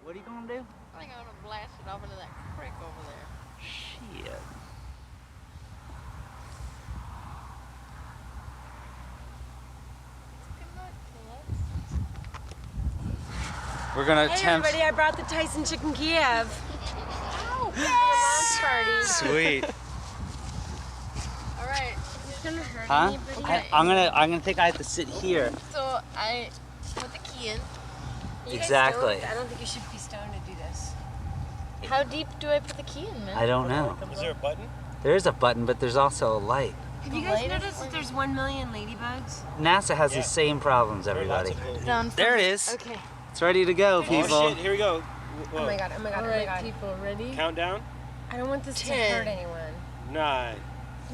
What are you gonna do? I think I'm gonna blast it off into that creek over there. Shit. Good luck, Phillips. We're gonna Hey attempt. everybody, I brought the Tyson chicken Kiev. Ow! For the launch party. Sweet. All right. It's gonna hurt Huh? anybody. I'm gonna think I have to sit here. So I put the key in. You guys Exactly. I don't think you should be stoned to do this. How deep do I put the key in, man? I don't know. Is there a button? There is a button, but there's also a light. Have you guys noticed that there's 1 million ladybugs? NASA has Yeah. the same problems, everybody. Down. There it is. Okay. It's ready to go, people. Oh shit, here we go. Oh my god, oh my god, All oh my right, god. people, ready? Countdown. I don't want this 10. to hurt anyone. 9,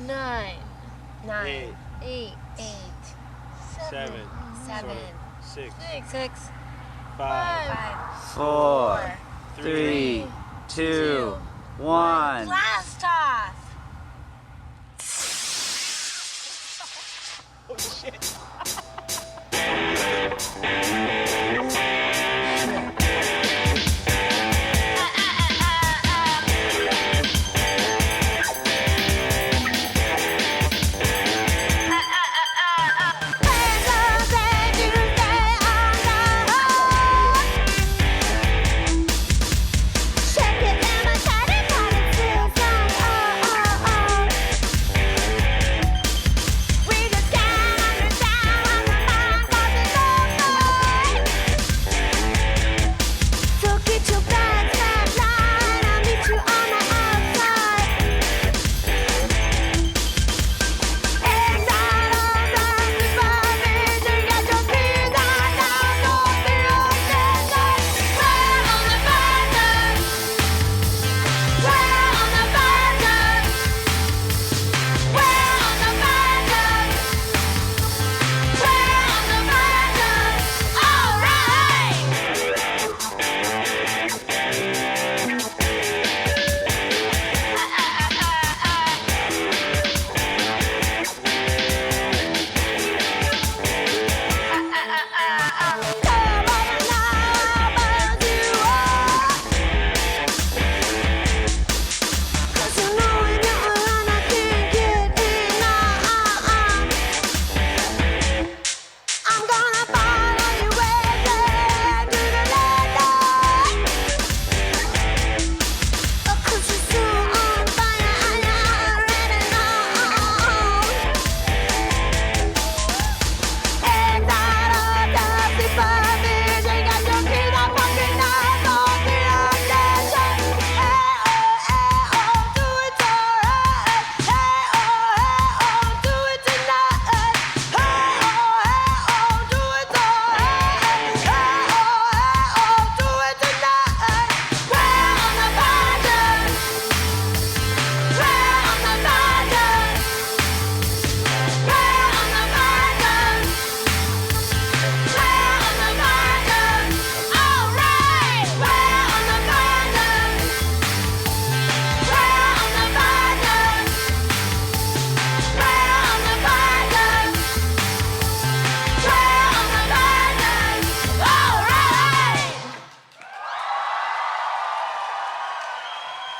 9, 9, 8, 8, 8, 7, 7, 6, 6, 5, 5, 4, 3, 2, 1. Blast off! Oh shit.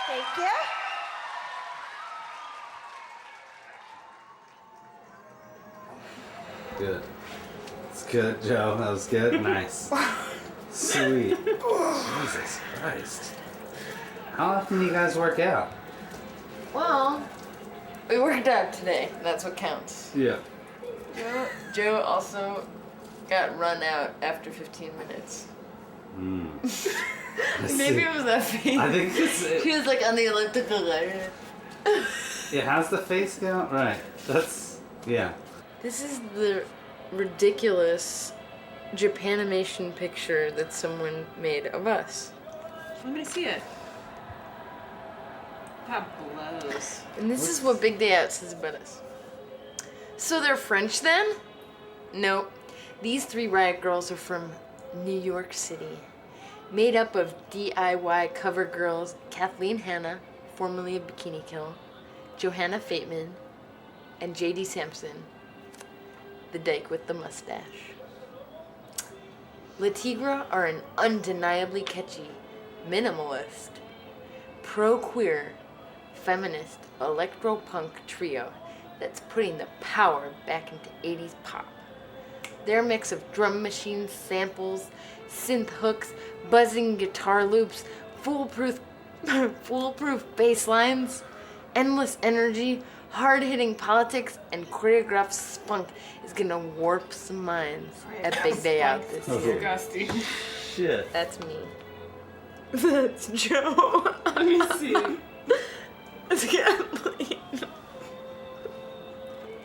Thank you. Good. It's good, Joe. That was good. Nice. Sweet. Jesus Christ. How often do you guys work out? Well, we worked out today. That's what counts. Yeah. Joe also got run out after 15 minutes. Maybe it was that face. I think it's. He was like on the elliptical line. Yeah, how's the face go? Right. That's. Yeah. This is the ridiculous Japanimation picture that someone made of us. Let me see it. That blows. And this is what Big Day Out says about us. So they're French then? Nope. These 3 riot girls are from New York City. Made up of DIY cover girls Kathleen Hanna, formerly of Bikini Kill, Johanna Fateman, and JD Sampson, the dyke with the mustache. Le Tigre are an undeniably catchy, minimalist, pro-queer, feminist, electro-punk trio that's putting the power back into 80s pop. Their mix of drum machines, samples, synth hooks, buzzing guitar loops, foolproof bass lines, endless energy, hard-hitting politics, and choreographed spunk is gonna warp some minds at Big Day Out this year. Disgusting. Shit. That's me. That's Joe. Let me see. It's Kathleen.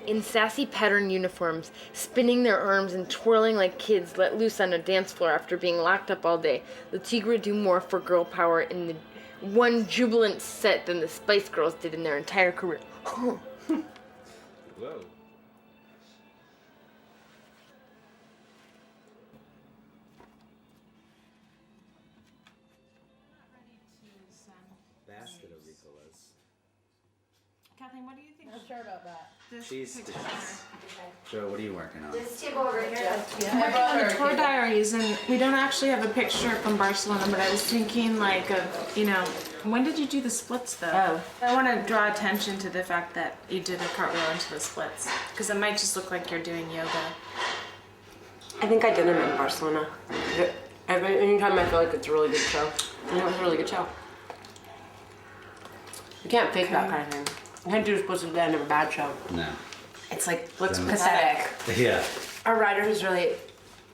In sassy pattern uniforms, spinning their arms and twirling like kids let loose on a dance floor after being locked up all day, the Tigre do more for girl power in the one jubilant set than the Spice Girls did in their entire career. Whoa. Basket of Ricolas. Kathleen, what do you think? Not sure about that. Cheese sticks. Joe, what are you working on? This table over here. I'm working on the tour diaries, and we don't actually have a picture from Barcelona, but I was thinking, like, of, you know, when did you do the splits, though? Oh. I want to draw attention to the fact that you did a cartwheel into the splits, because it might just look like you're doing yoga. I think I did them in Barcelona. Anytime I feel like it's a really good show. And it was a really good show. You can't fake that kind of thing. You can't do splits at the end of a bad show. No. It's like, looks Then- pathetic. Yeah. Our rider has really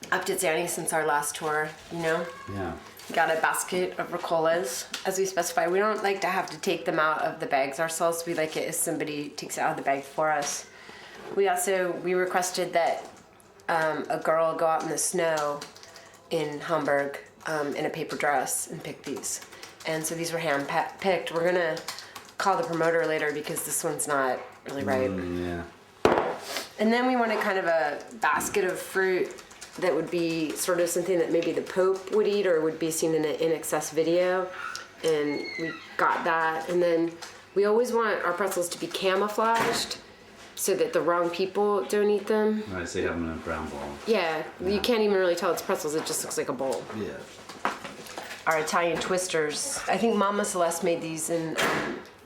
upped its ante since our last tour, you know? Yeah. Got a basket of Ricolas, as we specify. We don't like to have to take them out of the bags ourselves. We like it if somebody takes it out of the bag for us. We requested that a girl go out in the snow in Hamburg in a paper dress and pick these. And so these were hand-picked. We're gonna call the promoter later because this one's not really ripe. Yeah. And then we wanted kind of a basket of fruit that would be sort of something that maybe the Pope would eat or would be seen in an In Excess video. And we got that. And then we always want our pretzels to be camouflaged so that the wrong people don't eat them. I see you have them in a brown bowl. Yeah, you can't even really tell it's pretzels. It just looks like a bowl. Yeah. Our Italian twisters. I think Mama Celeste made these in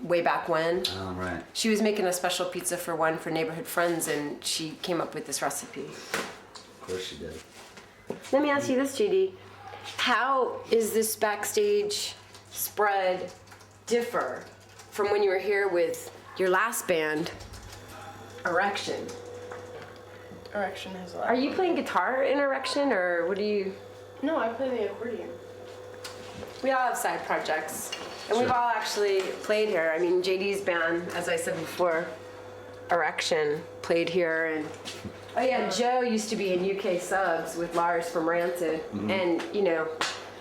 way back when. Oh, right. She was making a special pizza for one for neighborhood friends, and she came up with this recipe. Of course she did. Let me ask you this, JD. How is this backstage spread differ from when you were here with your last band, Erection? Erection has a lot. Are you playing guitar in Erection, or what do you... No, I play the accordion. We all have side projects, and we've all actually played here. I mean, JD's band, as I said before, Erection, played here, and oh yeah, Joe used to be in UK Subs with Lars from Rancid, and you know,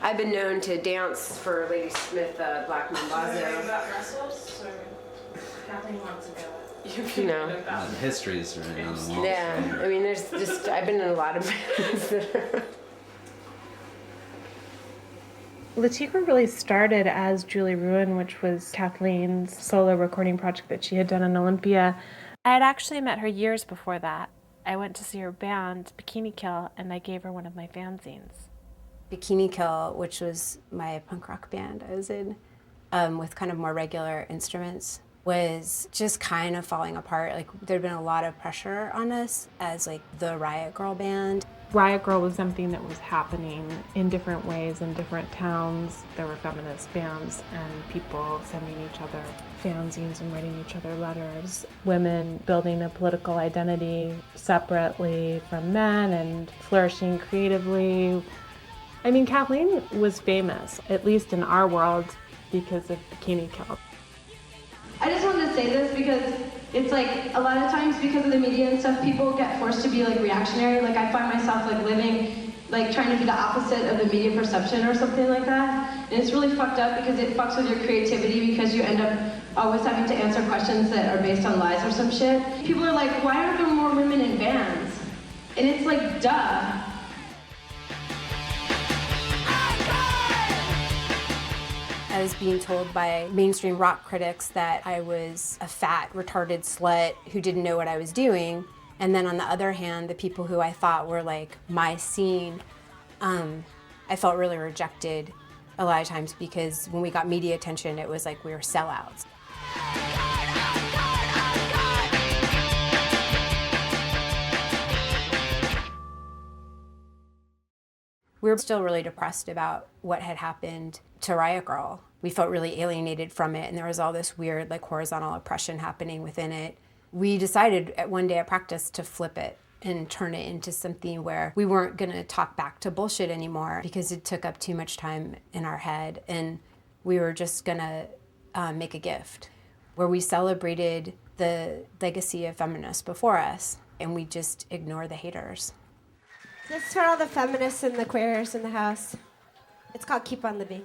I've been known to dance for Lady Smith, Black Mambazo. Brussels, or Kathleen wants to go. You know, History's written on the walls. yeah. I mean, there's just I've been in a lot of bands that are. Le Tigre really started as Julie Ruin, which was Kathleen's solo recording project that she had done in Olympia. I had actually met her years before that. I went to see her band, Bikini Kill, and I gave her one of my fanzines. Bikini Kill, which was my punk rock band I was in, with kind of more regular instruments, was just kind of falling apart. Like, there'd been a lot of pressure on us as like the Riot Girl band. Riot Girl was something that was happening in different ways in different towns. There were feminist bands and people sending each other fanzines and writing each other letters. Women building a political identity separately from men and flourishing creatively. I mean, Kathleen was famous, at least in our world, because of Bikini Kill. I just wanted to say this because it's like a lot of times because of the media and stuff, people get forced to be like reactionary. Like I find myself like living, like trying to be the opposite of the media perception or something like that. And it's really fucked up because it fucks with your creativity because you end up always having to answer questions that are based on lies or some shit. People are like, why aren't there more women in bands? And it's like, duh. I was being told by mainstream rock critics that I was a fat, retarded slut who didn't know what I was doing. And then on the other hand, the people who I thought were like my scene I felt really rejected a lot of times because when we got media attention, it was like we were sellouts. We were still really depressed about what had happened to Riot Girl. We felt really alienated from it, and there was all this weird, like, horizontal oppression happening within it. We decided one day at practice to flip it and turn it into something where we weren't gonna talk back to bullshit anymore because it took up too much time in our head, and we were just gonna make a gift where we celebrated the legacy of feminists before us, and we just ignore the haters. This is for all the feminists and the queers in the house. It's called Keep On Living.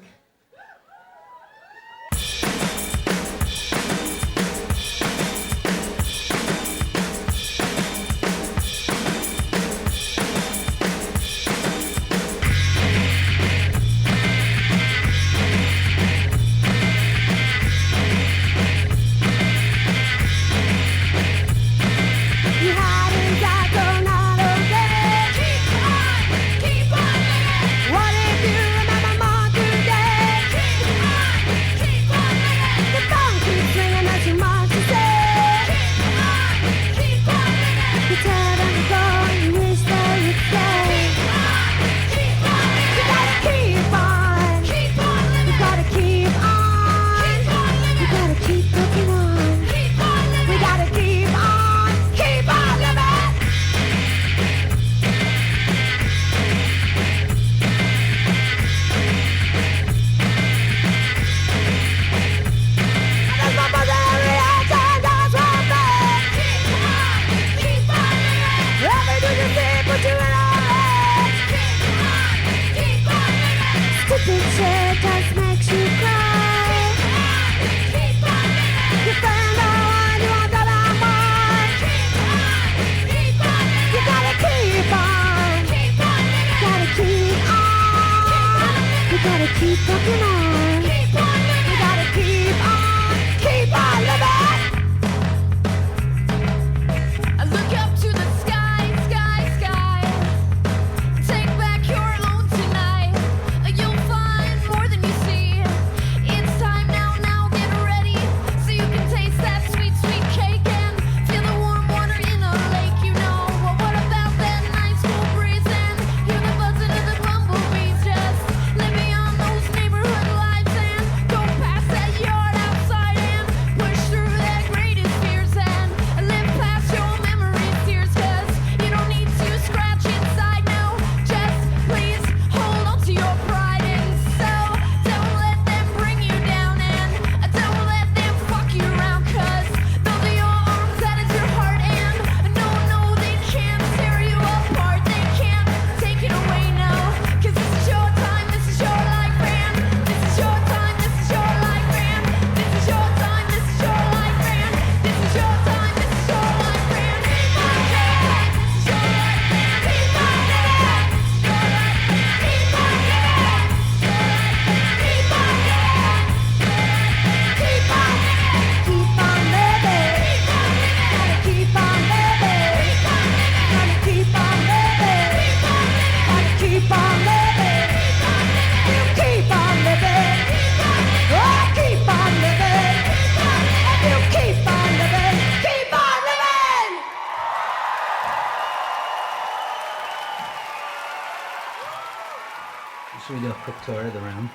Should we do a quick tour of the room?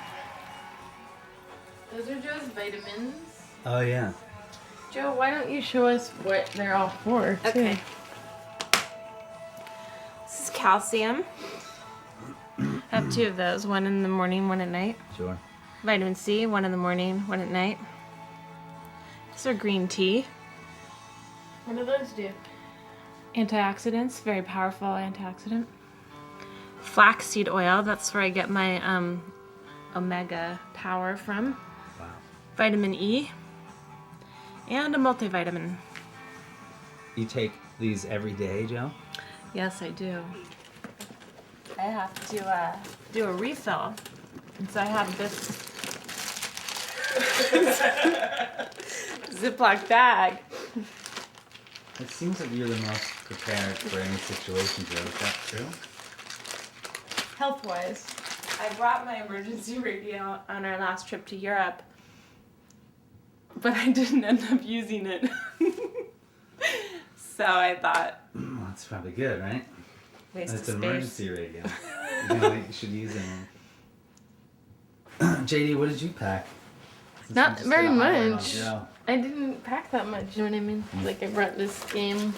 Those are Joe's vitamins. Oh, yeah. Joe, why don't you show us what they're all for? Okay. This is calcium. I have 2 of those, one in the morning, one at night. Sure. Vitamin C, one in the morning, one at night. These are green tea. What do those do? Antioxidants, very powerful antioxidant. Flaxseed oil, that's where I get my omega power from. Wow. Vitamin E. And a multivitamin. You take these every day, Joe? Yes, I do. I have to do a refill. And so I have this Ziploc bag. It seems like you're the most prepared for any situation, Joe. Is that true? health-wise, I brought my emergency radio on our last trip to Europe, but I didn't end up using it. So I thought, That's probably good, right? Waste It's of an space. emergency radio. You should use it. JD, what did you pack? Since Not we just very did a highlight on much. Joe. I didn't pack that much, you know what I mean? Like I brought this game,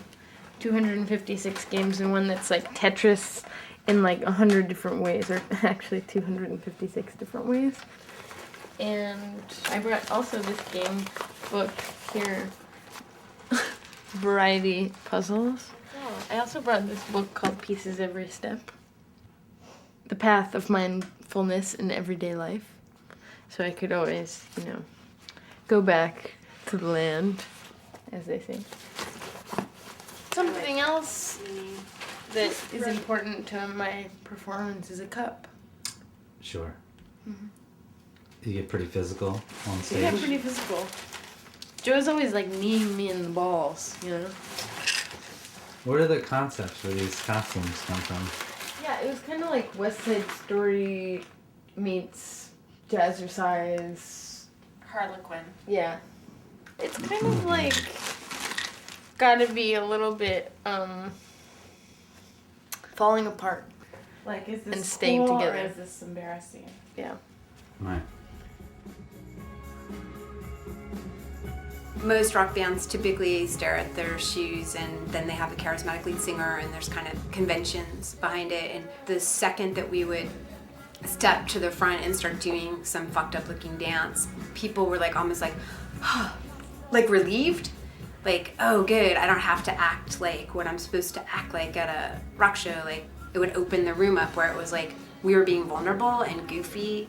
256 games in one that's like Tetris in like 100 different ways, or actually 256 different ways. And I brought also this game book here, Variety Puzzles. I also brought this book called Pieces Every Step. The Path of Mindfulness in Everyday Life. So I could always, go back to the land, as they say. Something else that is important to my performance is a cup. Sure. You get pretty physical on Yeah, stage. pretty physical. Joe's always like kneeing me in the balls, Where do the concepts for these costumes come from? Yeah, it was kind of like West Side Story meets Jazzercise. Harlequin. Yeah. It's kind of like gotta be a little bit falling apart. Like, is this And staying cool together. or is this embarrassing? Yeah. Right. Most rock bands typically stare at their shoes and then they have a charismatic lead singer and there's kind of conventions behind it. And the second that we would step to the front and start doing some fucked up looking dance, people were like almost like, like relieved. Like, oh good, I don't have to act like what I'm supposed to act like at a rock show. Like it would open the room up where it was like we were being vulnerable and goofy.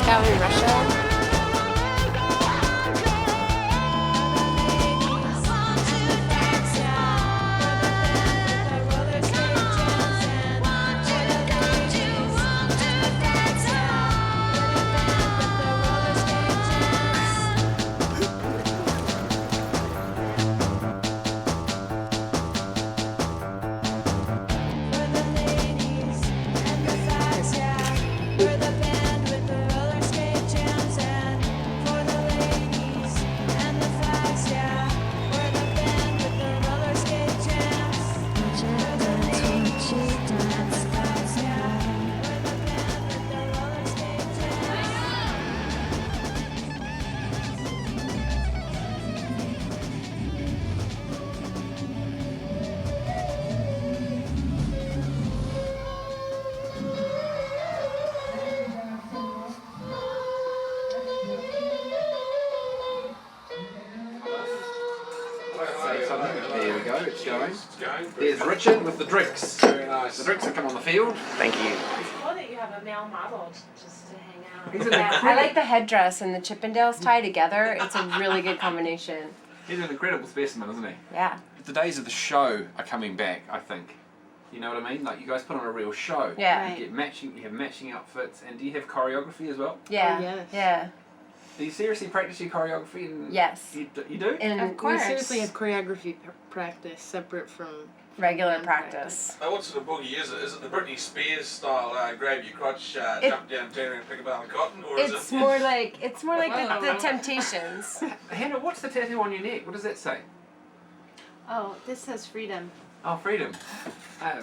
In Russia. There we go, it's going. There's Richard with the drinks. Very nice. The drinks have come on the field. Thank you. It's cool that you have a male model just to hang out. He's an Yeah, I incredible, like the headdress and the Chippendales tie together. It's a really good combination. he's an incredible specimen, isn't he? Yeah. The days of the show are coming back, I think. You know what I mean? Like you guys put on a real show. Yeah. You have matching outfits, and do you have choreography as well? Yeah. Oh, yes. Yeah. Do you seriously practice your choreography? And Yes. You do? And Of course. We course. seriously have choreography practice separate from regular practice. What sort of boogie is it? Is it the Britney Spears style, grab your crotch, It- jump down, turn around, pick a bale of cotton, or is It's it? more like the Temptations. Hannah, what's the tattoo on your neck? What does that say? Oh, this says freedom. Oh, freedom.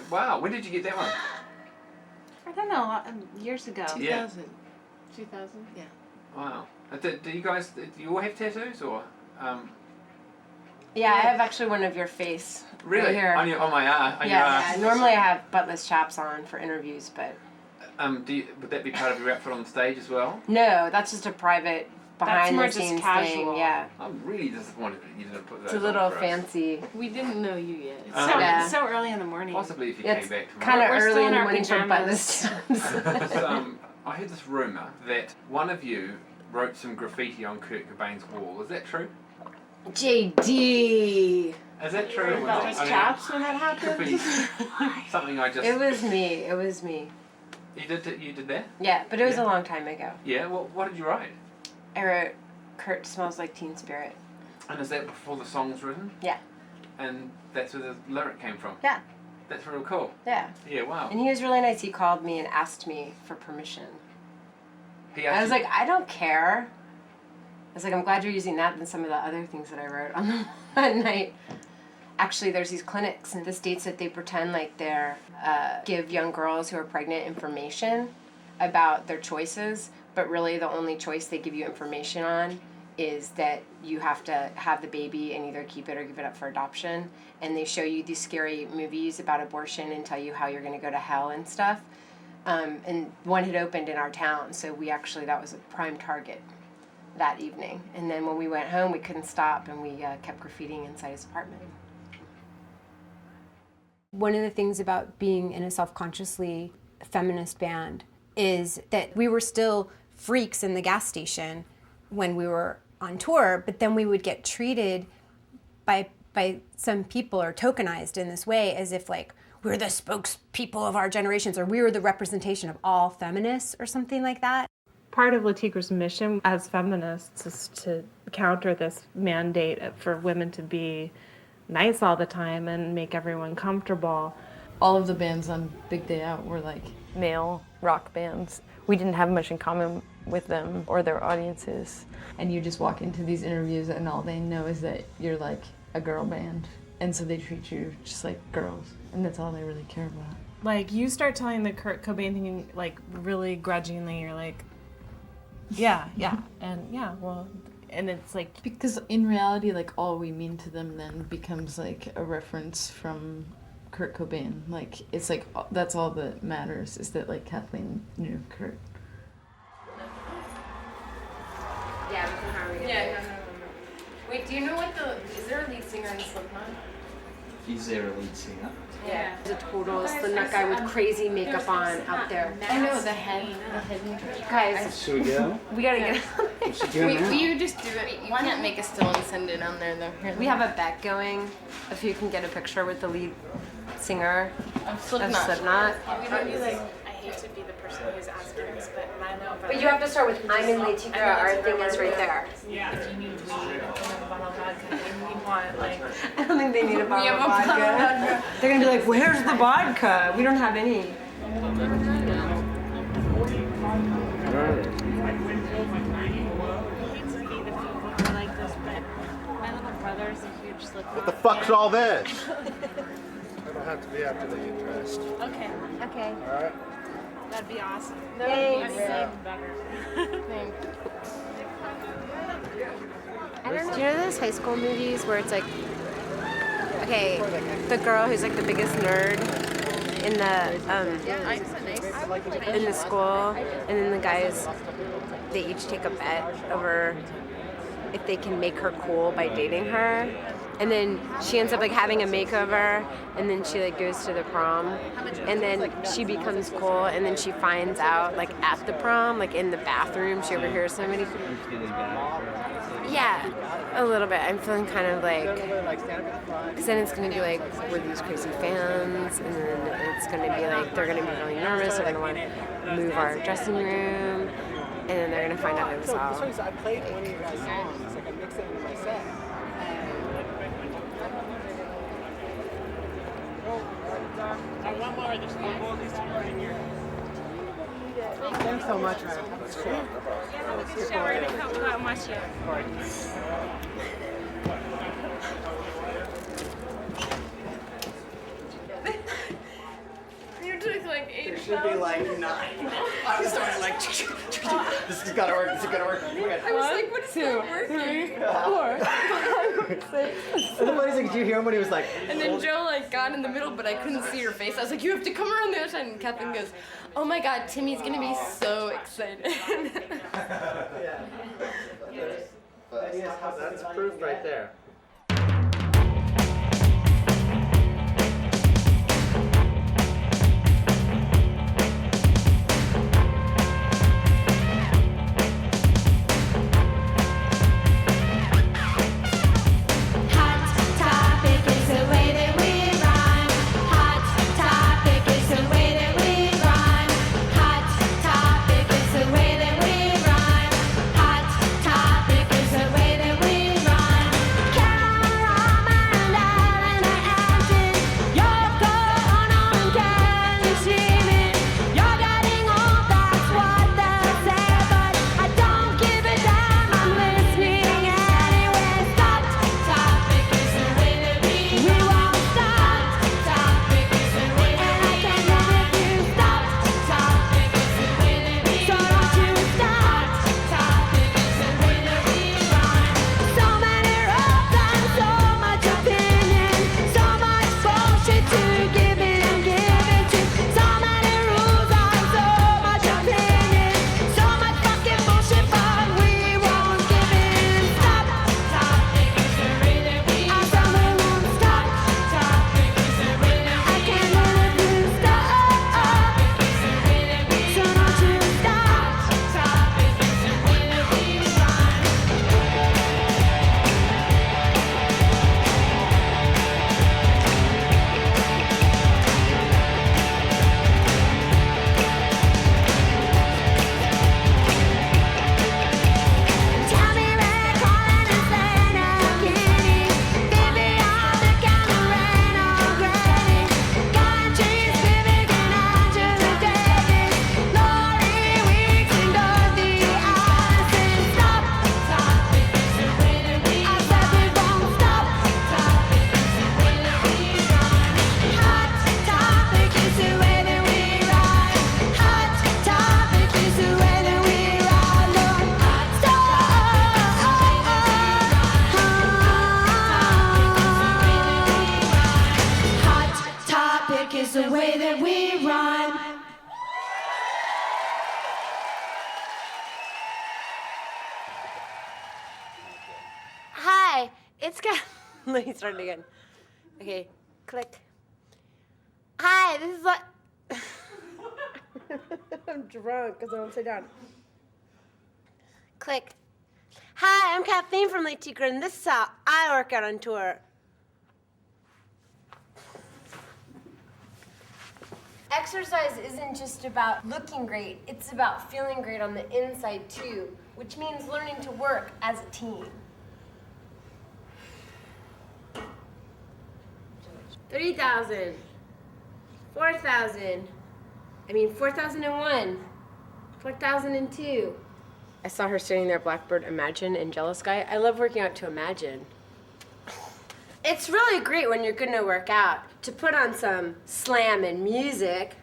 Wow, when did you get that one? I don't know, years ago. 2000. 2000? Yeah. Wow. Do you guys, do you all have tattoos or? Yeah, I have actually one of your face. Really? Right here. On my arm? On your Yeah, arm? normally I have buttless chaps on for interviews, but... Would that be part of your outfit on the stage as well? No, that's just a private behind the scenes thing. Yeah. I'm really disappointed that you didn't put that It's a little fancy. We didn't know you yet. Yeah. It's so early in the morning. Possibly if you Yeah, came it's back tomorrow. kind of We're early still in in the our morning for pajamas. buttless chaps. I heard this rumour that one of you wrote some graffiti on Kurt Cobain's wall. Is that true? JD. Is that true? Buttless chaps when that happened? Could be something I just... It was me. It was me. You did that? Yeah, but it was Yeah. a long time ago. Yeah, well, what did you write? I wrote, Kurt smells like Teen Spirit. And is that before the song's written? Yeah. And that's where the lyric came from? Yeah. That's real cool. Yeah. Yeah, wow. And he was really nice. He called me and asked me for permission. He I was actually- like, I don't care. I was like, I'm glad you're using that than some of the other things that I wrote on that night. Actually, there's these clinics in the States that they pretend like they're give young girls who are pregnant information about their choices, but really the only choice they give you information on is that you have to have the baby and either keep it or give it up for adoption. And they show you these scary movies about abortion and tell you how you're going to go to hell and stuff. And one had opened in our town, so that was a prime target that evening. And then when we went home, we couldn't stop, and we kept graffitiing inside his apartment. One of the things about being in a self-consciously feminist band is that we were still freaks in the gas station when we were on tour, but then we would get treated by some people or tokenized in this way as if like we're the spokespeople of our generations or we were the representation of all feminists or something like that. Part of Tigre's mission as feminists is to counter this mandate for women to be nice all the time and make everyone comfortable. All of the bands on Big Day Out were like male rock bands. We didn't have much in common with them or their audiences. And you just walk into these interviews and all they know is that you're like a girl band. And so they treat you just like girls. And that's all they really care about. Like, you start telling the Kurt Cobain thing, like, really grudgingly. You're like, yeah. And yeah, well, and it's like... Because in reality, like, all we mean to them then becomes like a reference from Kurt Cobain. Like, it's like, that's all that matters, is that like Kathleen knew Kurt. Yeah, we can hurry. Yeah, no. Wait, do you know is there a lead singer in Slipknot? Is there a lead singer? Yeah. The total Slipknot guy with crazy makeup on out there. I know, the head. Guys, Should we go? we gotta get Will you just do it? You can't make a still and send it on there though. Here, We have a bet going if you can get a picture with the lead singer of Slipknot. We don't be like, I hate to be the person who's asking this, but Milo. But you have to start with I'm in Lady Tigre. Our thing is right there. Yeah. If you need weed and a bottle of vodka and we want like... I don't think they need a bottle of vodka. They're gonna be like, where's the vodka? We don't have any. What the fuck's all this? It'll have to be after they get dressed. Okay. All right. That'd be awesome. Thanks. Even better. I don't know. Do you know those high school movies where it's like, okay, the girl who's like the biggest nerd in the school, and then the guys, they each take a bet over if they can make her cool by dating her, and then she ends up like having a makeover, and then she like goes to the prom, and then she becomes cool, and then she finds out like at the prom, like in the bathroom, she overhears somebody. Yeah, a little bit. I'm feeling kind of like, because then it's going to be like, we're these crazy fans, and then it's going to be like, they're going to be really nervous, they're going to want to move our dressing room, and then they're going to find out it was all. I played one of your guys' songs. Like I mixed it into my set. One more. There's one more. These two are in here. Thanks so much, man. Yeah, let's just shower and come out and watch you. You took like 8 It should be like 9. I was starting like, this has got to work, this has got to work. I was like, what is that working? 3, 4, 5. And the funny thing, did you hear him when he was like... And then Joe like got in the middle, but I couldn't see her face. I was like, you have to come around the other side. And Kathleen goes, oh my God, Timmy's gonna be so excited. That's proof right there. Hi, it's Let me start it again. Okay, click. Hi, this is what... I'm drunk because I'm upside down. Click. Hi, I'm Kathleen from Tigre, and this is how I work out on tour. Exercise isn't just about looking great, it's about feeling great on the inside too, which means learning to work as a team. 3,000, 4,000, 4,001, 4,002. I saw her standing there, Blackbird, Imagine, and Jealous Guy. I love working out to imagine. It's really great when you're gonna work out to put on some slam and music.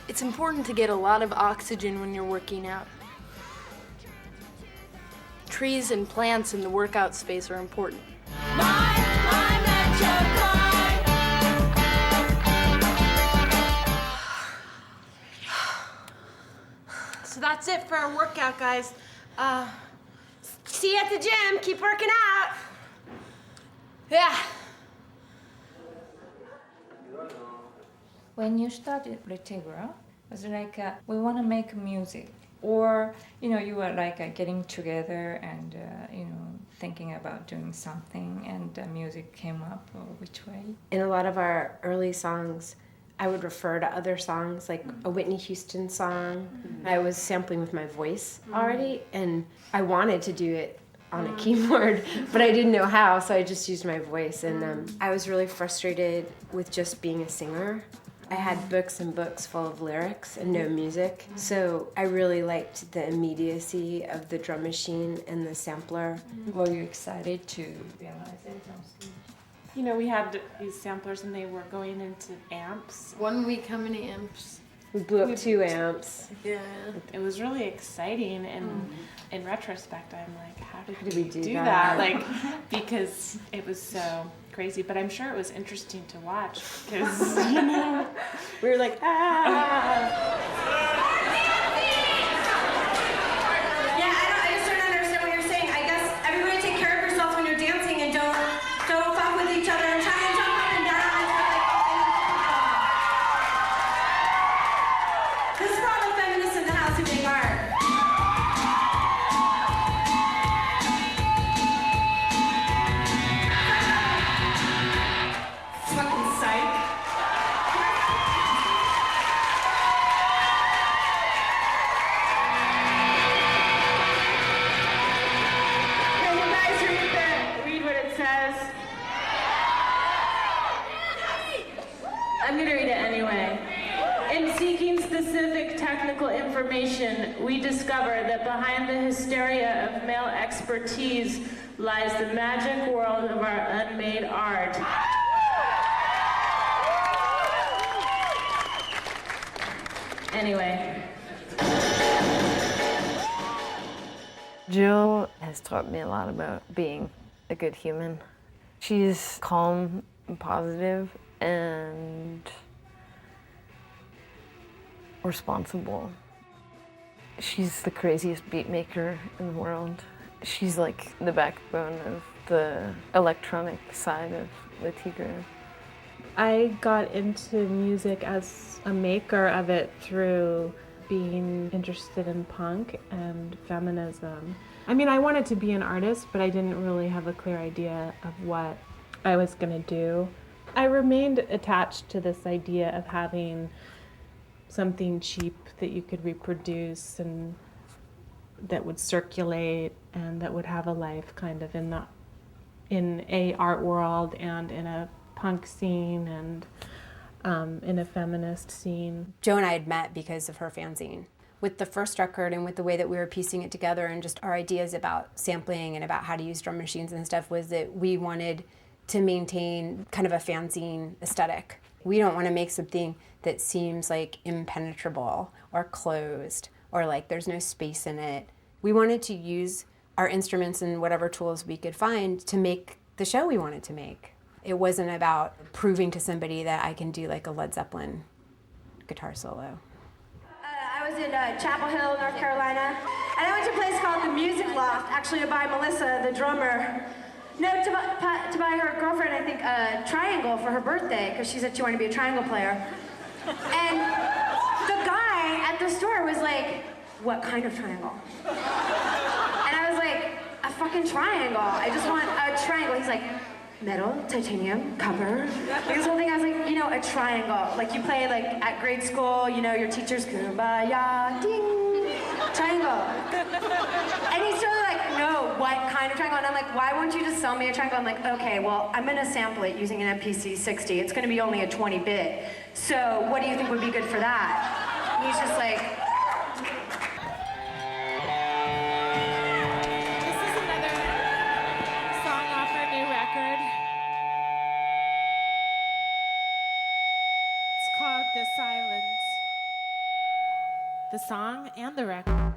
It's important to get a lot of oxygen when you're working out. Trees and plants in the workout space are important. So that's it for our workout, guys. See you at the gym. Keep working out. Yeah. When you started with Tigre, was it like we want to make music, or you were like getting together and thinking about doing something, and music came up, or which way? In a lot of our early songs, I would refer to other songs, like a Whitney Houston song. I was sampling with my voice already, and I wanted to do it on a keyboard, but I didn't know how, so I just used my voice. And I was really frustrated with just being a singer. I had books and books full of lyrics and no music, so I really liked the immediacy of the drum machine and the sampler. Were you excited to realize it on stage? We had these samplers and they were going into amps. 1 week, how many amps? We blew up 2 amps. Yeah. It was really exciting, and in retrospect, I'm like, how did we do that? Like, because it was so crazy. But I'm sure it was interesting to watch because we were like, ah. I just don't understand what you're saying. I guess everybody take care of yourself when you're dancing and don't fuck with each other and try and jump up and down. This is for all the feminists in the house who make art. Fucking psych. Can you guys read what it says? I'm going to read it anyway. In seeking specific technical information, we discover that behind the hysteria of male expertise lies the magic world of our unmade art. Anyway. Jill has taught me a lot about being a good human. She's calm and positive and responsible. She's the craziest beat maker in the world. She's like the backbone of the electronic side of the Tigre. I got into music as a maker of it through being interested in punk and feminism. I mean, I wanted to be an artist, but I didn't really have a clear idea of what I was going to do. I remained attached to this idea of having something cheap that you could reproduce and that would circulate and that would have a life kind of in a art world and in a punk scene and in a feminist scene. Joe and I had met because of her fanzine. With the first record and with the way that we were piecing it together and just our ideas about sampling and about how to use drum machines and stuff was that we wanted to maintain kind of a fanzine aesthetic. We don't want to make something that seems like impenetrable or closed or like there's no space in it. We wanted to use our instruments and whatever tools we could find to make the show we wanted to make. It wasn't about proving to somebody that I can do like a Led Zeppelin guitar solo. I was in Chapel Hill, North Carolina, and I went to a place called the Music Loft, actually to buy Melissa, the drummer. No, to buy her girlfriend, I think, a triangle for her birthday, because she said she wanted to be a triangle player. And the guy at the store was like, "What kind of triangle?" And I was like, "A fucking triangle. I just want a triangle." He's like, "Metal, titanium, copper." Like this whole thing, I was like, a triangle. Like you play like at grade school, your teacher's kumbaya, ding, triangle. And he's totally like, "No, what kind of triangle?" And I'm like, "Why won't you just sell me a triangle?" I'm like, "Okay, well, I'm gonna sample it using an MPC 60. It's gonna be only a 20-bit. So what do you think would be good for that?" And he's just like, The Silence. The song and the record.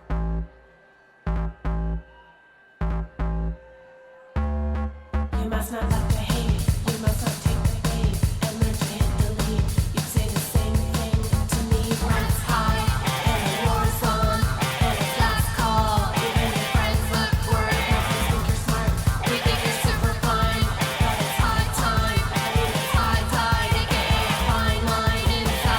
You must not love the hate, you must not take the bait, and learn to hit the lead. You say the same thing to me when it's high, and the war's on, and it's last call. Even your friends look worried, nothing think you're smart. We think you're super fine, but it's high time, and it's high tide, aka a fine line inside.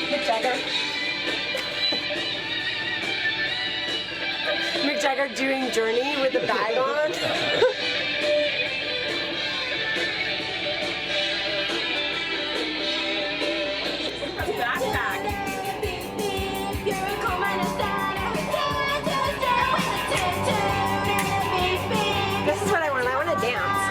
Mick Jagger. Mick Jagger doing Journey with the bag on. This is what I want. I want to dance.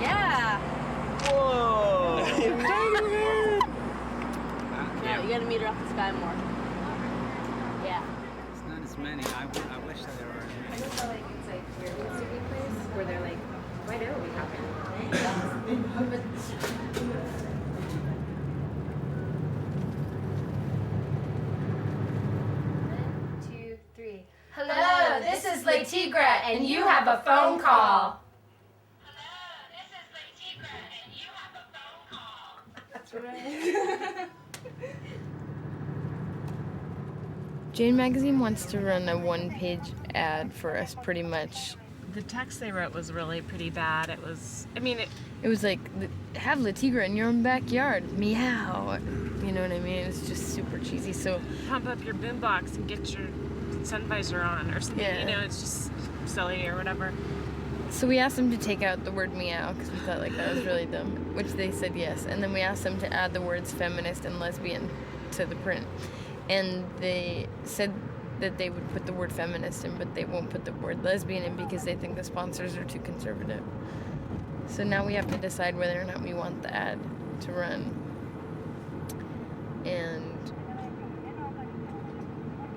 Yeah. Whoa! Yeah, you gotta meet her up the sky more. Yeah. It's not as many. I wish that there were as I many. just feel like it's like weird music place where they're like, why don't we have it? 2, 3. Hello, this is Le Tigre, and you have a phone call. That's right. Jane Magazine wants to run a one-page ad for us, pretty much. The text they wrote was really pretty bad. It was, I mean, It was like, have Le Tigre in your own backyard, meow. You know what I mean? It was just super cheesy. So pump up your boombox and get your sun visor on or something. Yeah. You know, it's just silly or whatever. So we asked them to take out the word meow because we thought like that was really dumb, which they said yes. And then we asked them to add the words feminist and lesbian to the print. And they said that they would put the word feminist in, but they won't put the word lesbian in because they think the sponsors are too conservative. So now we have to decide whether or not we want the ad to run. And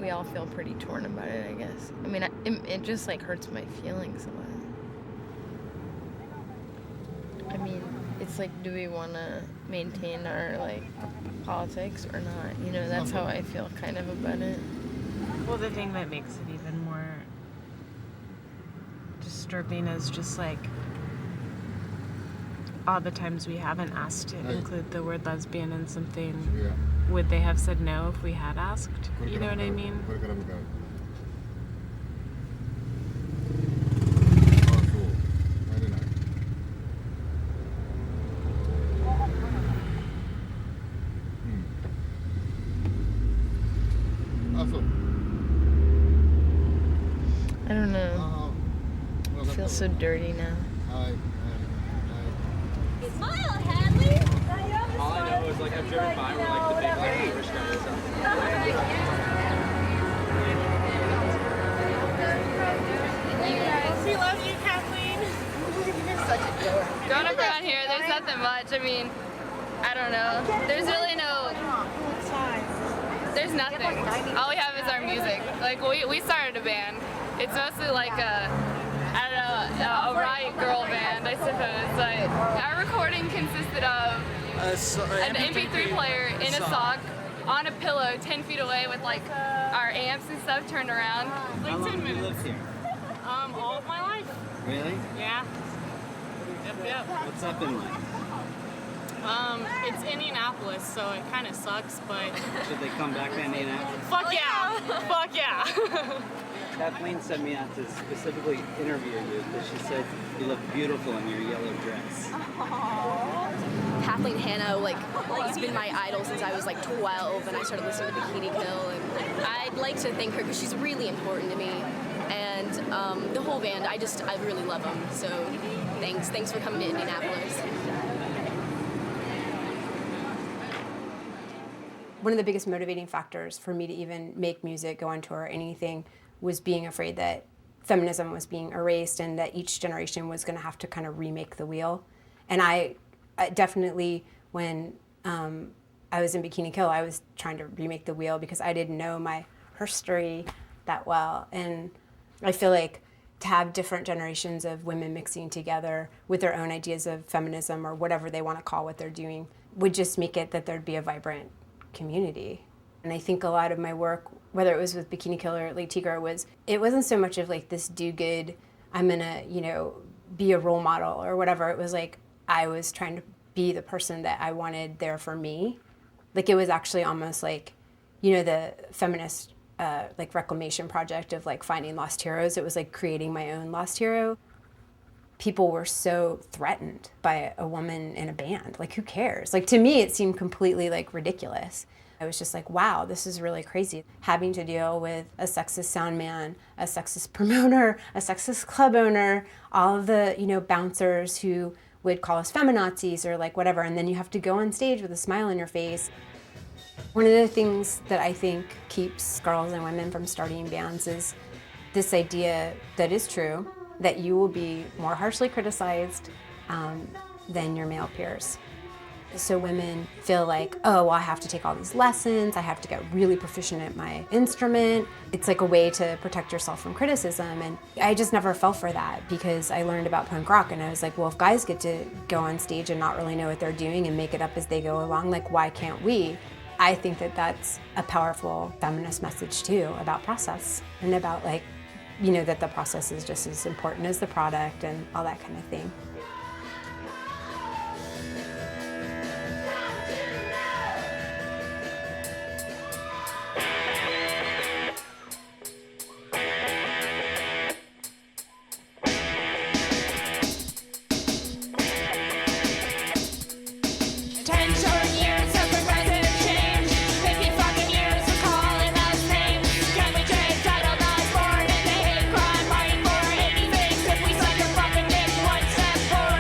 we all feel pretty torn about it, I guess. I mean, it just like hurts my feelings a lot. I mean, it's like, do we want to maintain our like politics or not? You know, that's how I feel kind of about it. Well, the thing that makes it even more disturbing is just like all the times we haven't asked to include the word lesbian in something. Yeah. Would they have said no if we had asked? You know what I mean? I don't know. I feel so dirty now. Smile, Hadley! All I know is like I've driven by where like the big like Irish guy is up. We love you, Kathleen. You're such a dork. Growing up around here, there's nothing much. I mean, I don't know. There's really no. There's nothing. All we have is our music. Like we started a band. It's mostly like a riot girl band, I suppose. Like our recording consisted of an MP3 player in a sock on a pillow 10 feet away with like our amps and stuff turned around. How long have you lived here? All of my life. Really? Yeah. Yep. What's that been like? It's Indianapolis, so it kind of sucks, but Should they come back to Indianapolis? fuck yeah. Fuck yeah. Kathleen sent me out to specifically interview you because she said you look beautiful in your yellow dress. Kathleen Hanna, like, has been my idol since I was like 12, and I started listening to Bikini Kill, and I'd like to thank her because she's really important to me, and the whole band, I really love them, so thanks for coming to Indianapolis. One of the biggest motivating factors for me to even make music, go on tour, or anything, was being afraid that feminism was being erased and that each generation was going to have to kind of remake the wheel. And I definitely, when I was in Bikini Kill, I was trying to remake the wheel because I didn't know my history that well. And I feel like to have different generations of women mixing together with their own ideas of feminism or whatever they want to call what they're doing would just make it that there'd be a vibrant community. And I think a lot of my work, whether it was with Bikini Kill or like Tigre, it wasn't so much of like this do good, I'm gonna, be a role model or whatever. It was like I was trying to be the person that I wanted there for me. Like it was actually almost like, the feminist like reclamation project of like finding lost heroes. It was like creating my own lost hero. People were so threatened by a woman in a band. Like, who cares? Like, to me, it seemed completely like ridiculous. I was just like, wow, this is really crazy. Having to deal with a sexist sound man, a sexist promoter, a sexist club owner, all of the, bouncers who would call us feminazis or like whatever. And then you have to go on stage with a smile on your face. One of the things that I think keeps girls and women from starting bands is this idea that is true, that you will be more harshly criticized than your male peers. So women feel like, oh, well, I have to take all these lessons, I have to get really proficient at my instrument. It's like a way to protect yourself from criticism. And I just never fell for that because I learned about punk rock and I was like, well, if guys get to go on stage and not really know what they're doing and make it up as they go along, like, why can't we? I think that that's a powerful feminist message too, about process and about like, that the process is just as important as the product and all that kind of thing. Step forward.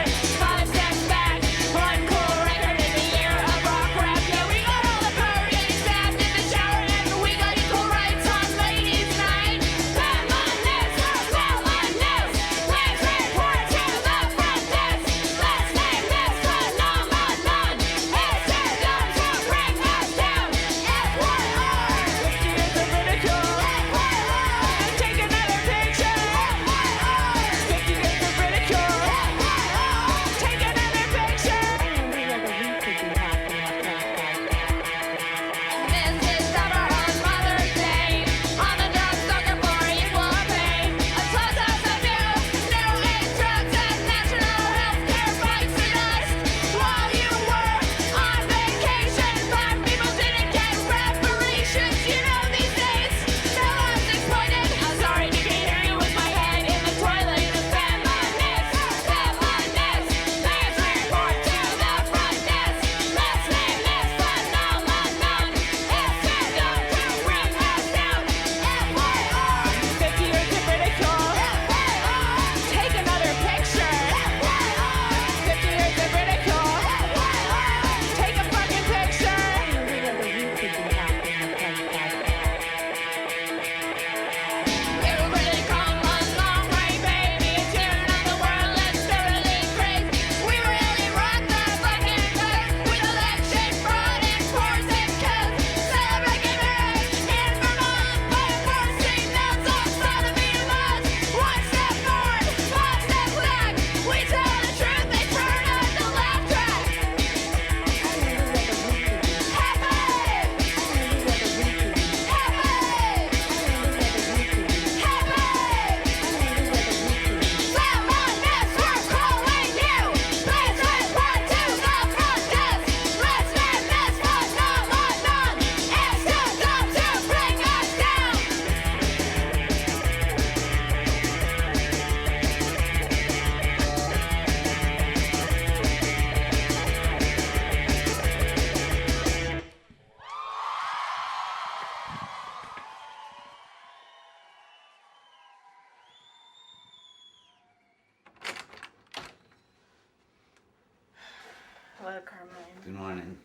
Hello, Carmine. Good morning.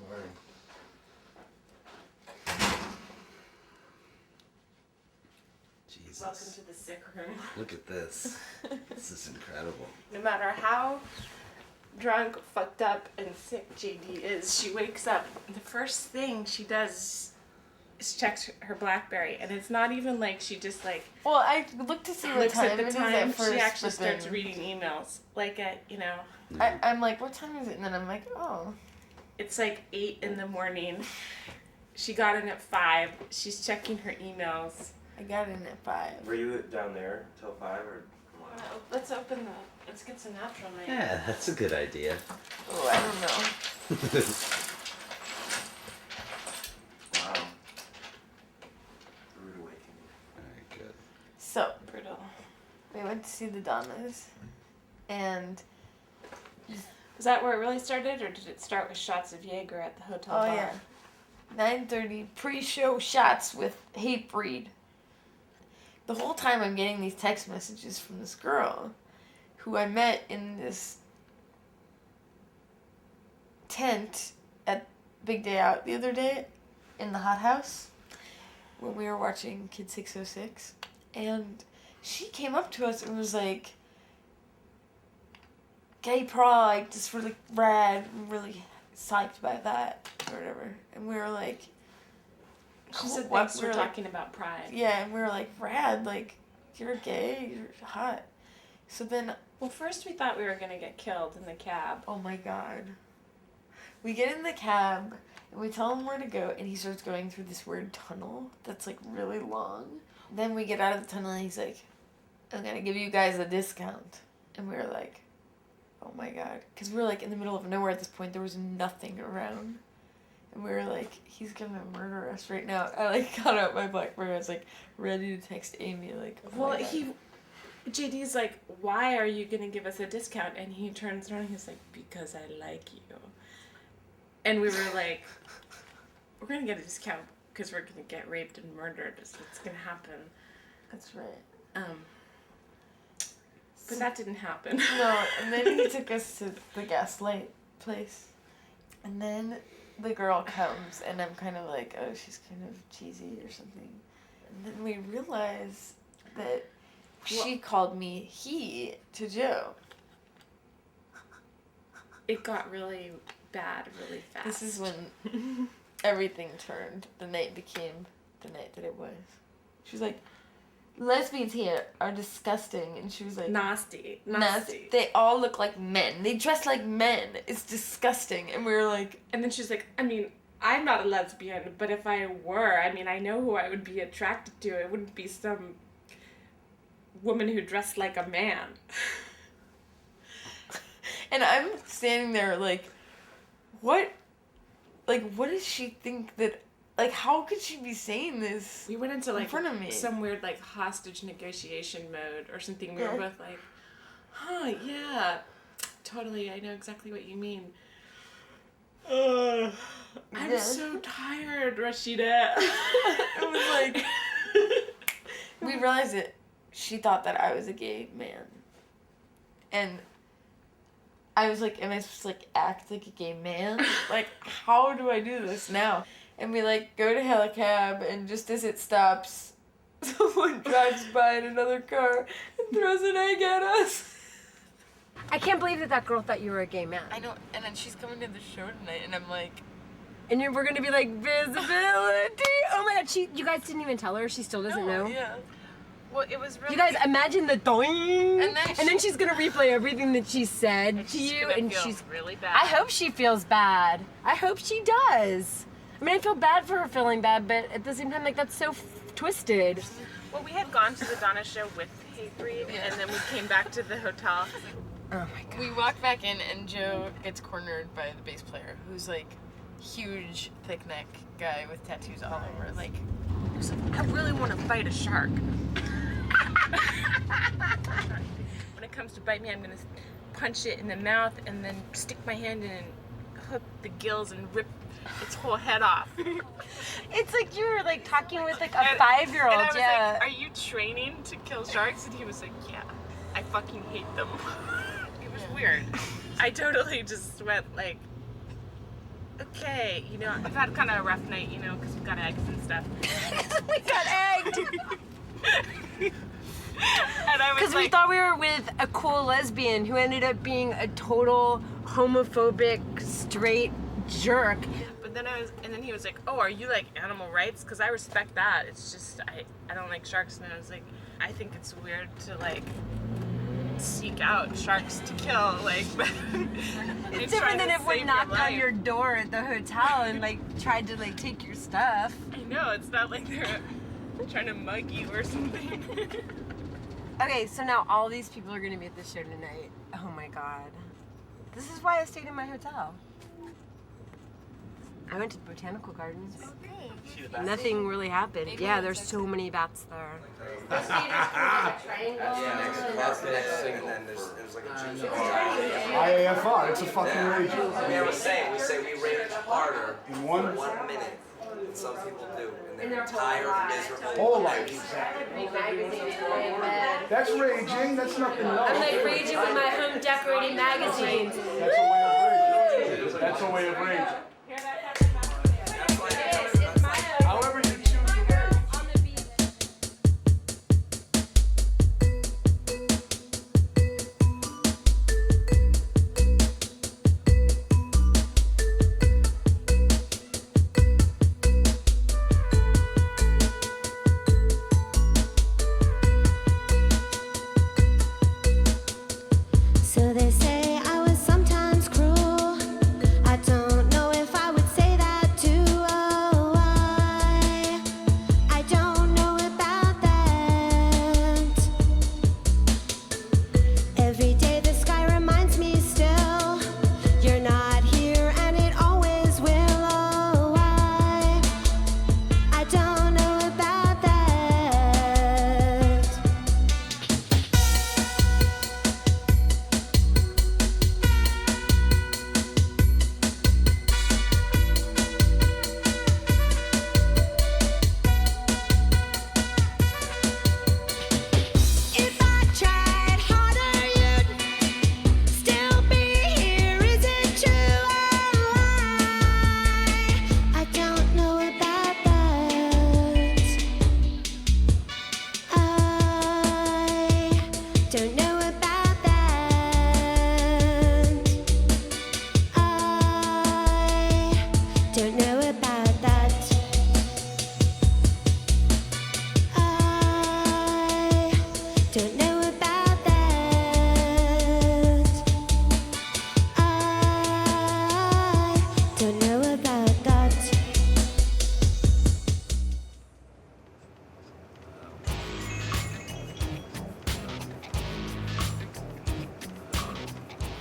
Morning. Jesus. Welcome to the sick room. Look at this. This is incredible. No matter how drunk, fucked up, and sick JD is, she wakes up. The first thing she does is checks her BlackBerry, and it's not even like she just like. Well, I looked to see what looks time at the it is time. at first, She actually but then- starts reading emails, like at I'm like, what time is it? And then I'm like, oh. It's like 8 in the morning. She got in at 5. She's checking her emails. I got in at 5. Were you down there till 5 or? No, let's open the. Let's get some natural light. Yeah, that's a good idea. Oh, I don't know. Wow. Rude awakening. Alright, good. So brutal. We went to see the Donnas, and was that where it really started, or did it start with shots of Jaeger at the hotel bar? yeah, 9:30 pre-show shots with Hatebreed. The whole time I'm getting these text messages from this girl, who I met in this tent at Big Day Out the other day, in the hot house, when we were watching Kid 606, and she came up to us and was like, gay pride, just really rad, I'm really psyched by that, or whatever. And we were like, She said what? thanks We for were talking about pride. Yeah, and we were like, rad, like, you're gay, you're hot. So then, Well, first we thought we were gonna get killed in the cab. oh my god. We get in the cab, and we tell him where to go, and he starts going through this weird tunnel that's, like, really long. Then we get out of the tunnel, and he's like, I'm gonna give you guys a discount. And we were like, oh my god. Because we were, like, in the middle of nowhere at this point. There was nothing around. And we were like, he's gonna murder us right now. I, like, got out my BlackBerry. I was, like, ready to text Amy, like, oh Well, my God. JD's like, why are you gonna give us a discount? And he turns around and he's like, because I like you. And we were like, we're gonna get a discount because we're gonna get raped and murdered. It's gonna happen. That's right. But that didn't happen. No, and then he took us to the Gaslight place. And then the girl comes, and I'm kind of like, oh, she's kind of cheesy or something. And then we realize that she called me he to Joe. It got really bad really fast. This is when everything turned. The night became the night that it was. She was like, lesbians here are disgusting. And she was like, nasty. They all look like men. They dress like men. It's disgusting. And we were like... And then she's like, I mean, I'm not a lesbian, but if I were, I mean, I know who I would be attracted to. It wouldn't be some woman who dressed like a man. And I'm standing there like, what? Like, what does she think that... Like, how could she be saying this? We went into, like, in front of me? some weird, like, hostage negotiation mode or something. We were both like, huh, yeah, totally, I know exactly what you mean. I'm so tired, Rashida. It was like... we realized that she thought that I was a gay man. And I was like, am I supposed to, like, act like a gay man? Like, how do I do this now? And we, like, go to Helicab, and just as it stops, someone drives by in another car and throws an egg at us. I can't believe that girl thought you were a gay man. I know, and then she's coming to the show tonight, and I'm like... And we're gonna be like, visibility! Oh my god, you guys didn't even tell her? She still doesn't know? Yeah. Well, it was really... You guys imagine the doing, and then she's gonna replay everything that she said to you, and she's really bad. I hope she feels bad. I hope she does. I mean, I feel bad for her feeling bad, but at the same time, like, that's so twisted. Well, we had gone to the Donna show with Hatebreed, and then we came back to the hotel. Oh my god. We walk back in, and Joe gets cornered by the bass player, who's, like, huge, thick neck guy with tattoos all over. Like, he's like, I really want to fight a shark. When it comes to bite me, I'm going to punch it in the mouth and then stick my hand in and hook the gills and rip its whole head off. It's like you were, like, talking with, like, a 5-year-old, and I was yeah. like, are you training to kill sharks? And he was like, yeah, I fucking hate them. It was weird. I totally just went like, okay, you know, I've had kind of a rough night, you know, because we got eggs and stuff. We got egged! And I was Because we thought we were with a cool lesbian who ended up being a total homophobic, straight jerk. But then and then he was like, oh, are you like animal rights? Because I respect that. It's just, I don't like sharks. And I was like, I think it's weird to like seek out sharks to kill. Like, It's different than if we knocked on your door at the hotel and like tried to like take your stuff. I know, it's not like they're trying to mug you or something. Okay, so now all these people are gonna be at the show tonight. Oh my god. This is why I stayed in my hotel. I went to the botanical gardens. Okay. Nothing really happened. Yeah, there's so many bats there. IAFR, it's a fucking rage. We were saying, we rage harder in 1 minute than some people do. And they're tired, miserable. Whole life. That's raging, that's nothing else. I'm like raging with my home decorating magazines. That's a way of raging. That's a way of raging. However you choose to rage. So they say I was sometimes cruel. I don't know if I would say that too. Oh, I don't know about that. Every day the sky reminds me still, you're not here and it always will. Oh, I don't know about that. If I tried harder, you'd still be here. Is it true? I don't know about that. I don't know about that. I don't know about that. I don't know about that. I don't know about that.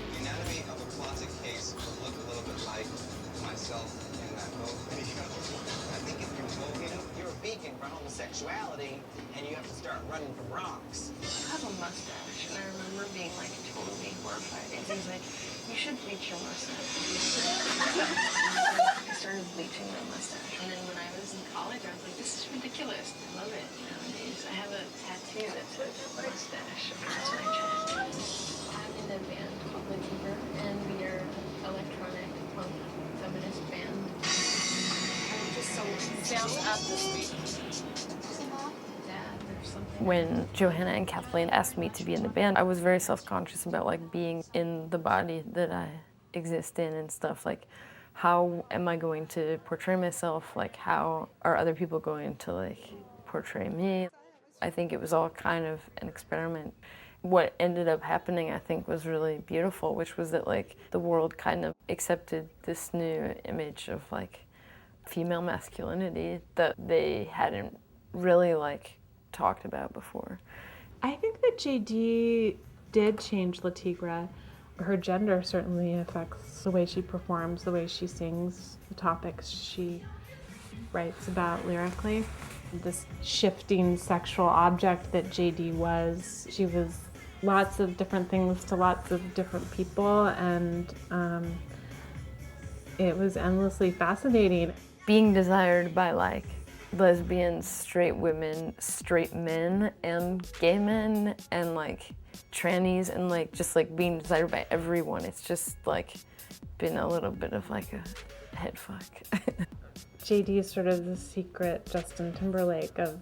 The anatomy of a closet case will look a little bit like myself in that Vogue video. I think if you're Vogue, you're a beacon for homosexuality, and you have to start running from rocks. I have a mustache, and I remember being like totally horrified. And he's like, you should bleach your mustache. I started bleaching my mustache. And then when I was in college, I was like, this is ridiculous. I love it nowadays. I have a tattoo that says mustache across my chest. I'm in a band called the Tigre, and we are electronic punk feminist band. I'm just so bounce up the street. Dad or something. When Johanna and Kathleen asked me to be in the band, I was very self-conscious about like being in the body that I exist in and stuff. Like, how am I going to portray myself? Like, how are other people going to like portray me? I think it was all kind of an experiment. What ended up happening, I think, was really beautiful, which was that like the world kind of accepted this new image of like female masculinity that they hadn't really like talked about before. I think that JD did change La Tigre. Her gender certainly affects the way she performs, the way she sings, the topics she writes about lyrically. This shifting sexual object that JD was, she was lots of different things to lots of different people, and it was endlessly fascinating. Being desired by like lesbians, straight women, straight men, and gay men, and like trannies, and like just like being desired by everyone. It's just like been a little bit of like a head fuck. JD is sort of the secret Justin Timberlake of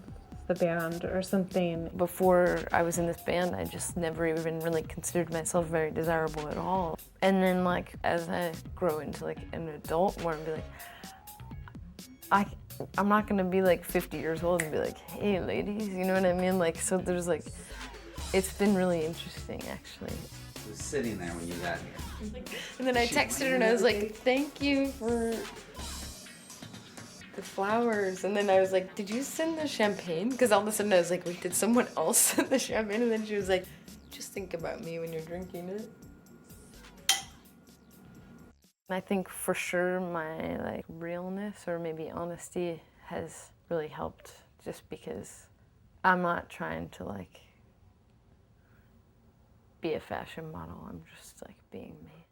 the band or something. Before I was in this band, I just never even really considered myself very desirable at all. And then like as I grow into like an adult more and be like, I'm not gonna be like 50 years old and be like, hey ladies, you know what I mean? Like, so there's like, it's been really interesting actually. I was sitting there when you got here. And then I texted her and I was like, thank you for the flowers. And then I was like, did you send the champagne? Because all of a sudden I was like, wait, did someone else send the champagne? And then she was like, just think about me when you're drinking it. I think for sure my like realness or maybe honesty has really helped, just because I'm not trying to like be a fashion model. I'm just like being me.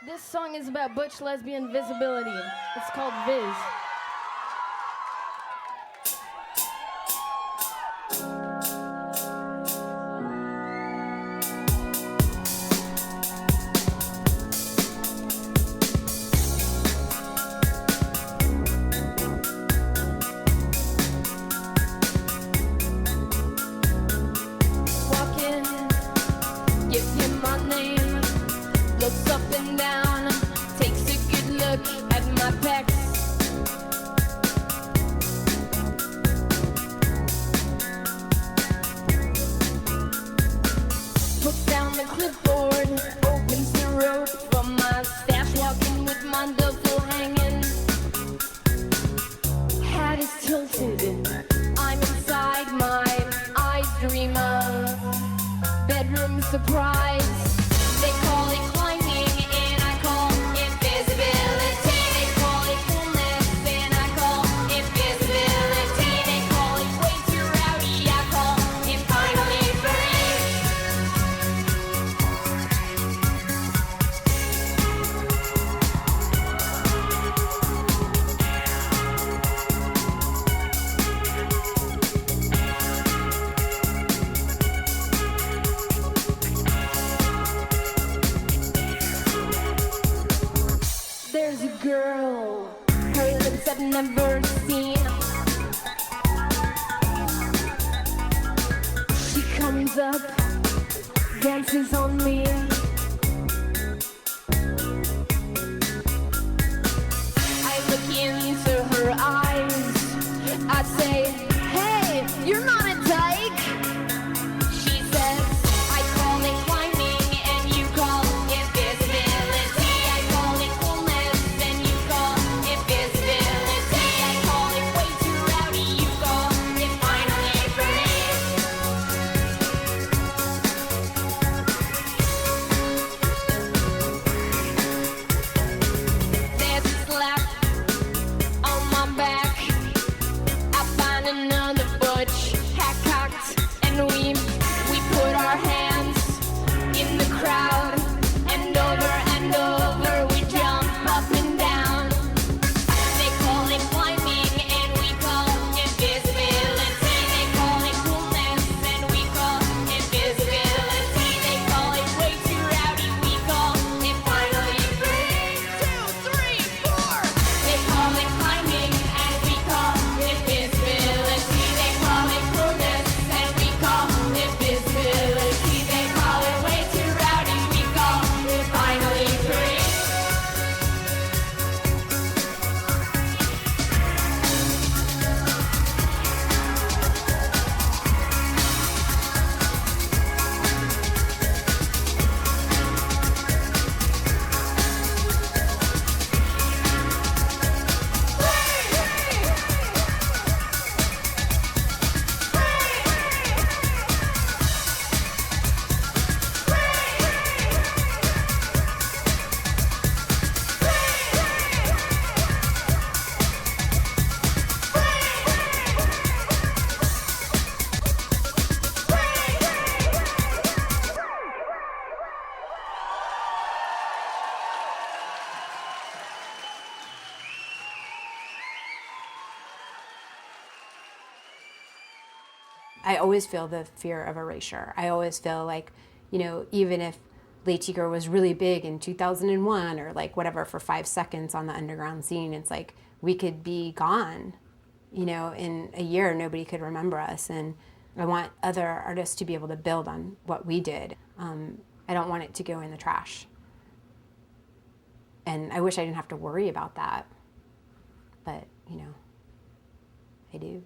This song is about butch lesbian visibility. It's called Viz. I'm inside my I dream of bedroom surprise. They call it climbing and I call it visibility. They call it coolness and I call it visibility. They call it way too rowdy, I call it finally There's a girl, her lips I've never seen. She comes up, dances on me. I look into her eyes, I say, hey, you're not a dyke. She says, I call it climbing and you call it visibility. I call it coolness and you call it visibility. I call it way too rowdy, you call it finally free. There's a slap on my back. I find another butch, hat cocked, and we put our hands in the crowd, and over we jump up and down. They call it climbing and we call it visibility. They call it coolness and we call it visibility. They call it way too rowdy, we call it finally free. 2, 3, 4. They call it climbing and we call it visibility. They call it I always feel the fear of erasure. I always feel like, you know, even if Le Tigre was really big in 2001 or like whatever for 5 seconds on the underground scene, it's like we could be gone, you know, in a year nobody could remember us. And I want other artists to be able to build on what we did. I don't want it to go in the trash. And I wish I didn't have to worry about that. But, you know, I do.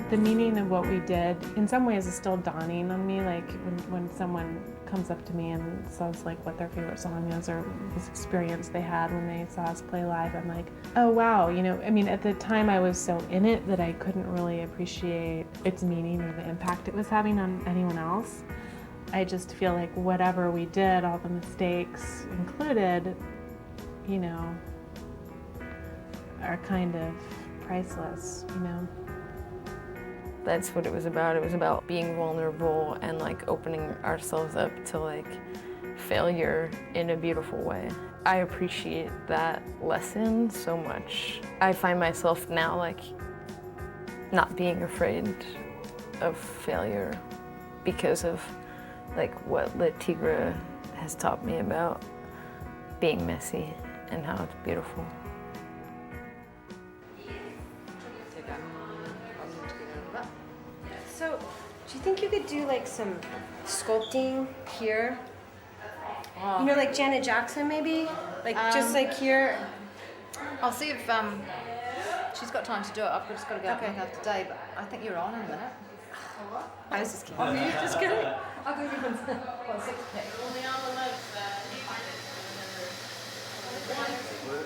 The meaning of what we did, in some ways, is still dawning on me. Like when someone comes up to me and says like what their favorite song is or this experience they had when they saw us play live, I'm like, oh wow, you know. I mean, at the time I was so in it that I couldn't really appreciate its meaning or the impact it was having on anyone else. I just feel like whatever we did, all the mistakes included, you know, are kind of priceless, you know. That's what it was about. It was about being vulnerable and like opening ourselves up to like failure in a beautiful way. I appreciate that lesson so much. I find myself now like not being afraid of failure because of like what Le Tigre has taught me about being messy and how it's beautiful. So, do you think you could do like some sculpting here? You know, like Janet Jackson maybe? Like just like here? I'll see if she's got time to do it. I've just got to go and look after Dave, but I think you're on in a minute. I was just kidding. Oh, you just kidding? I'll go give him 6 pick.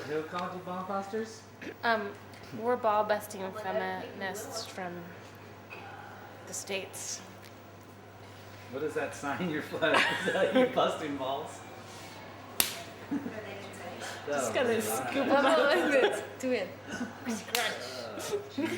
Who called you bomb busters? We're ball busting feminists from the States. What is that sign you're flying? Is that you busting balls? Just gotta scoop them Well, out. like this. Do it. Jeez.